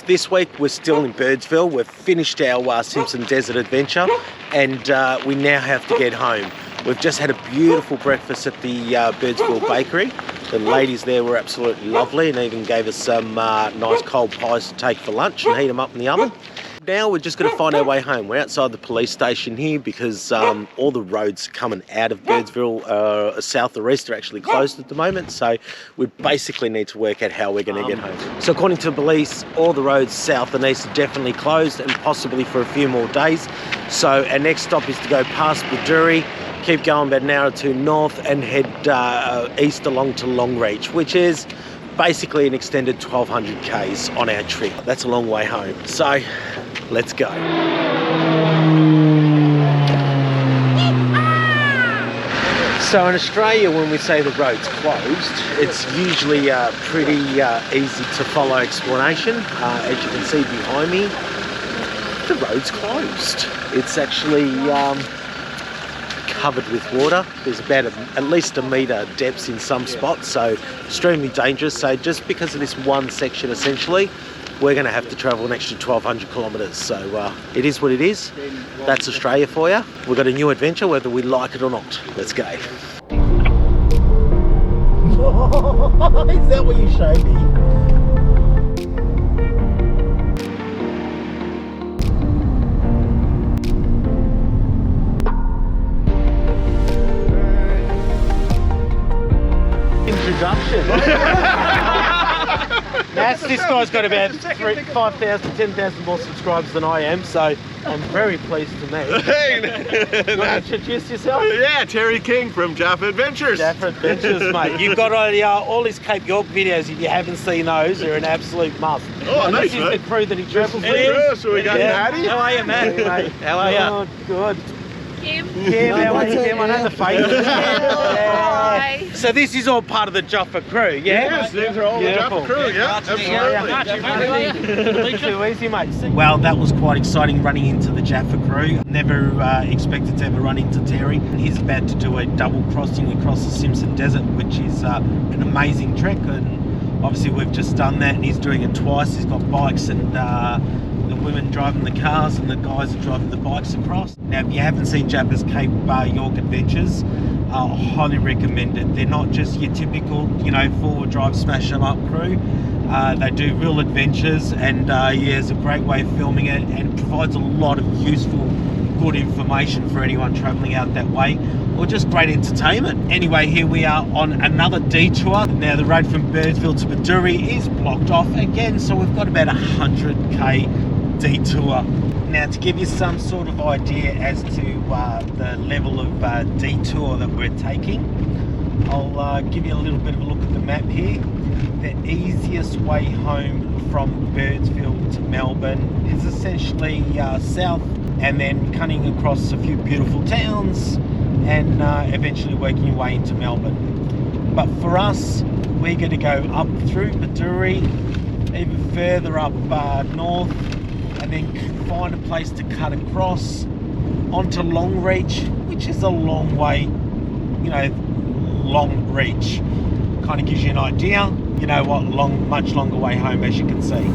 this week we're still in Birdsville. We've finished our Simpson Desert Adventure and we now have to get home. We've just had a beautiful breakfast at the Birdsville bakery. The ladies there were absolutely lovely and even gave us some nice cold pies to take for lunch and heat them up in the oven. Now we're just going to find our way home. We're outside the police station here because all the roads coming out of Birdsville, south or east, are actually closed at the moment. So we basically need to work out how we're going to get home. So according to the police, all the roads south and east are definitely closed and possibly for a few more days. So our next stop is to go past Birdsville, keep going about an hour or two north and head east along to Longreach, which is basically an extended 1200 k's on our trip. That's a long way home. So let's go. So in Australia, when we say the road's closed, it's usually pretty easy to follow explanation. As you can see behind me, the road's closed. It's actually covered with water. There's about at least a metre depths in some spots, so extremely dangerous. So just because of this one section, essentially, we're going to have to travel an extra 1,200 kilometres. So it is what it is. That's Australia for you. We've got a new adventure, whether we like it or not. Let's go. Is that what you showed me? This guy's got about 5,000, 10,000 more subscribers than I am, so I'm very pleased to meet. Hey! You want to introduce yourself? Yeah, Terry King from Jaffa Adventures. Jaffa Adventures, mate. You've got all his Cape York videos. If you haven't seen those, they're an absolute must. Oh, and nice, this is the crew that he travels with. It is. So we got Maddie. How are you, Matt? Mate? How are you? Good. Kim. How are you, Kim? I know the face. Hi. So this is all part of the Jaffa crew, yeah? Yes, these are all the Jaffa crew, yeah, absolutely. Too easy, mate. Well, that was quite exciting running into the Jaffa crew. Never expected to ever run into Terry. He's about to do a double crossing across the Simpson Desert, which is an amazing trek, and obviously we've just done that and he's doing it twice. He's got bikes and the women driving the cars and the guys are driving the bikes across. Now, if you haven't seen Jaffa's Cape York Adventures, I highly recommend it. They're not just your typical, four-wheel drive smash 'em up crew. They do real adventures, and it's a great way of filming it and provides a lot of useful, good information for anyone travelling out that way, or just great entertainment. Anyway, here we are on another detour. Now the road from Birdsville to Birdsville is blocked off again, so we've got about 100k detour. Now, to give you some sort of idea as to the level of detour that we're taking, I'll give you a little bit of a look at the map here. The easiest way home from Birdsville to Melbourne is essentially south and then cutting across a few beautiful towns and eventually working your way into Melbourne. But for us, we're going to go up through Birdsville, even further up north, and then find a place to cut across onto Longreach, which is a long way, Longreach. Kind of gives you an idea, much longer way home, as you can see.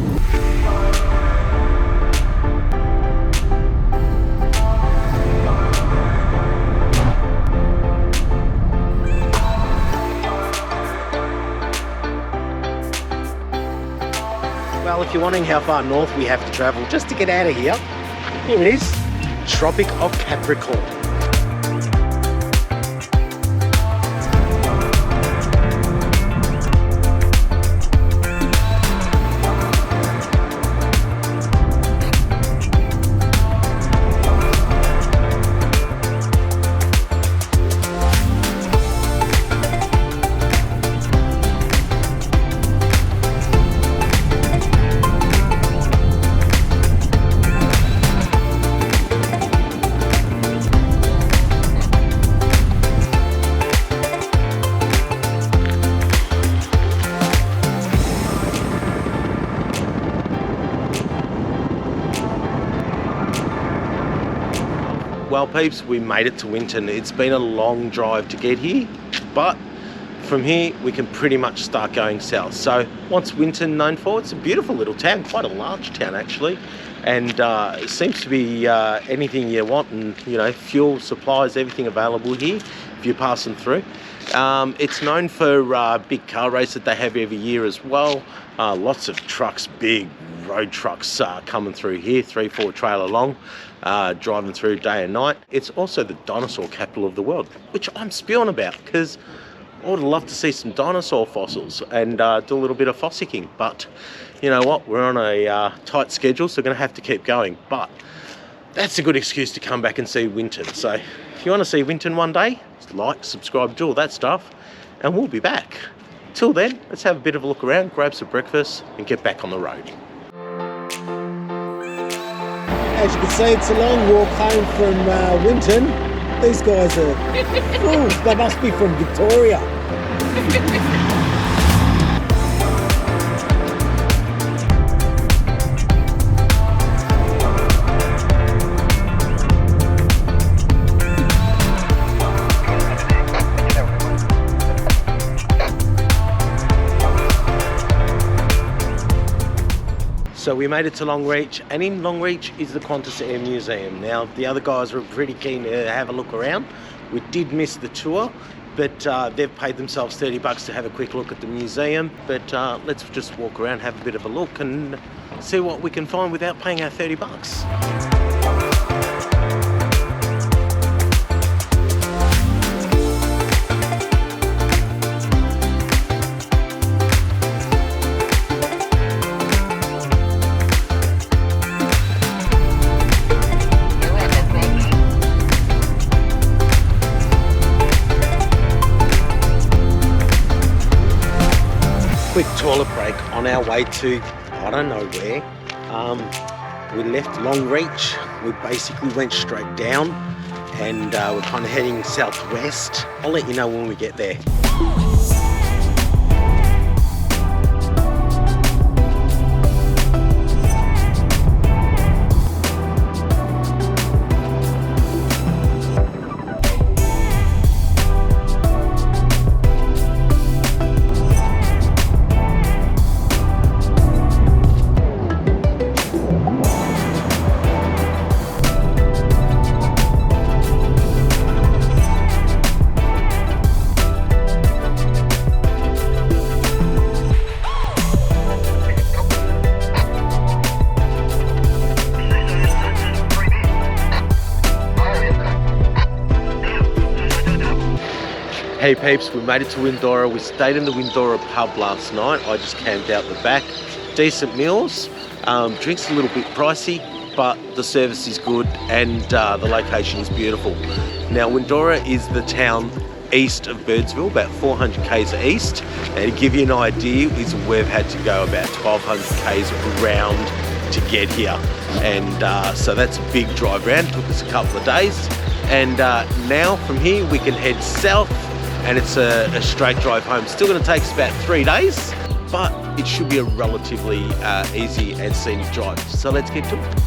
Well, if you're wondering how far north we have to travel just to get out of here, here it is, Tropic of Capricorn. Well, peeps, we made it to Winton. It's been a long drive to get here, but from here we can pretty much start going south. So what's Winton known for? It's a beautiful little town, quite a large town actually, and it seems to be anything you want, and you know, fuel, supplies, everything available here if you're passing through. It's known for big car race that they have every year as well. Lots of trucks, big road trucks coming through here, 3-4 trailer long, driving through day and night. It's also the dinosaur capital of the world, which I'm spewing about because I would love to see some dinosaur fossils and do a little bit of fossicking. But you know what, we're on a tight schedule, so we're going to have to keep going. But that's a good excuse to come back and see Winton. So if you want to see Winton one day, like, subscribe, do all that stuff, and we'll be back. Till then, let's have a bit of a look around, grab some breakfast, and get back on the road. As you can see, it's a long walk home from Winton. These guys are, oh, they must be from Victoria. So we made it to Longreach, and in Longreach is the Qantas Air Museum. Now, the other guys were pretty keen to have a look around. We did miss the tour, but they've paid themselves $30 to have a quick look at the museum. But let's just walk around, have a bit of a look, and see what we can find without paying our $30. Quick toilet break on our way to, I don't know where. We left Longreach, we basically went straight down, and we're kind of heading southwest. I'll let you know when we get there. Hey peeps, we made it to Windora. We stayed in the Windora pub last night. I just camped out the back. Decent meals. Drinks a little bit pricey, but the service is good and the location is beautiful. Now, Windora is the town east of Birdsville, about 400 k's east. And to give you an idea, is we've had to go about 1200 k's around to get here. And so that's a big drive round. Took us a couple of days. And now from here we can head south, and it's a straight drive home. Still going to take us about 3 days, but it should be a relatively easy and scenic drive. So let's get to it.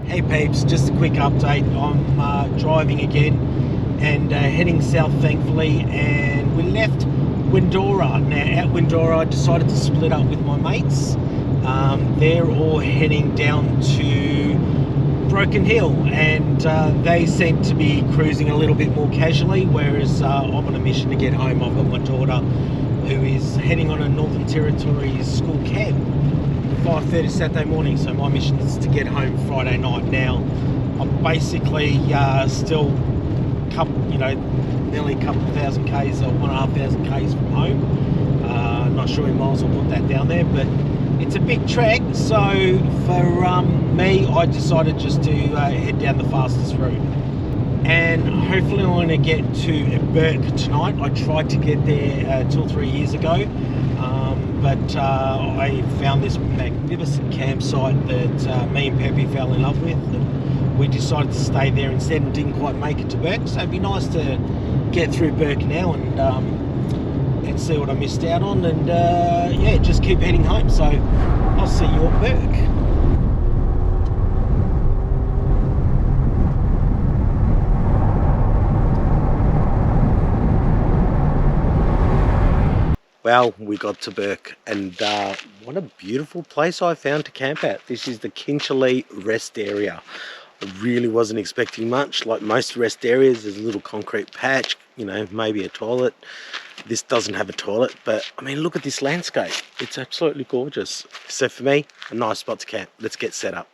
Hey peeps, just a quick update. I'm driving again and heading south thankfully, and we left Windora. Now at Windora I decided to split up with my mates. They're all heading down to Broken Hill, and they seem to be cruising a little bit more casually, whereas I'm on a mission to get home. I've got my daughter who is heading on a Northern Territories school camp 5:30 Saturday morning, so my mission is to get home Friday night. Now I'm basically still nearly a couple of thousand k's or 1,500 k's from home. Not sure in miles I'll put that down there, but it's a big trek. So for me, I decided just to head down the fastest route. and hopefully I'm going to get to Burke tonight. I tried to get there 2 or 3 years ago, but I found this magnificent campsite that me and Peppy fell in love with, and we decided to stay there instead and didn't quite make it to Burke. So it'd be nice to get through Burke now and see what I missed out on, and yeah, just keep heading home. So I'll see you at Burke. Well, we got to Burke, and what a beautiful place I found to camp at. This is the Kinchely rest area. I really wasn't expecting much. Like most rest areas, there's a little concrete patch, you know, maybe a toilet. This doesn't have a toilet, but I mean, look at this landscape. It's absolutely gorgeous. So for me, a nice spot to camp. Let's get set up.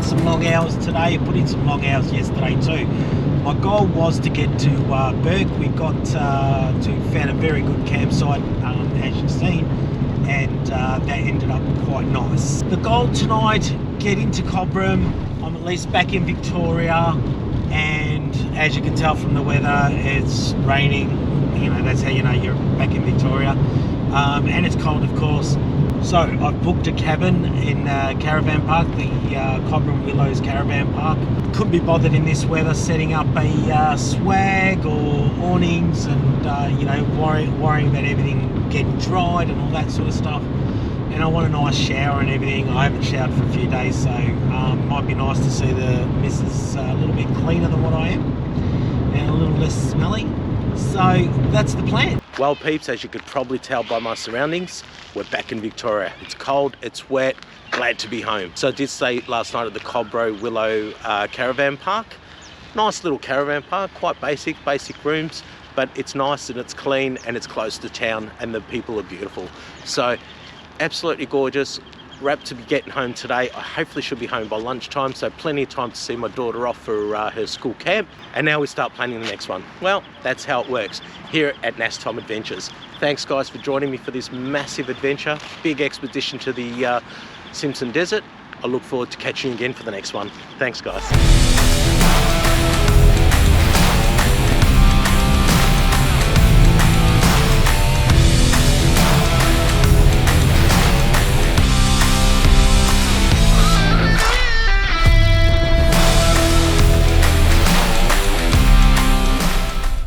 Some long hours today, put in some long hours yesterday too. My goal was to get to Burke. We got found a very good campsite, as you've seen, and that ended up quite nice. The goal tonight, get into Cobram. I'm at least back in Victoria, and as you can tell from the weather, it's raining. You know, that's how you know you're back in Victoria, and it's cold, of course. So I've booked a cabin in Caravan Park, the Cobram Willows Caravan Park. Couldn't be bothered in this weather setting up a swag or awnings and you know, worrying about everything getting dried and all that sort of stuff. And I want a nice shower and everything. I haven't showered for a few days, so it might be nice to see the missus a little bit cleaner than what I am and a little less smelly. So that's the plan. Well peeps, as you could probably tell by my surroundings, we're back in Victoria. It's cold, it's wet, glad to be home. So I did stay last night at the Cobram Willow Caravan Park. Nice little caravan park, quite basic rooms, but it's nice and it's clean and it's close to town and the people are beautiful. So absolutely gorgeous. Wrapped to be getting home today. I hopefully should be home by lunchtime, so plenty of time to see my daughter off for her school camp. And now we start planning the next one. Well, that's how it works here at NasTime Adventures. Thanks guys for joining me for this massive adventure, big expedition to the Simpson Desert. I look forward to catching you again for the next one. Thanks guys.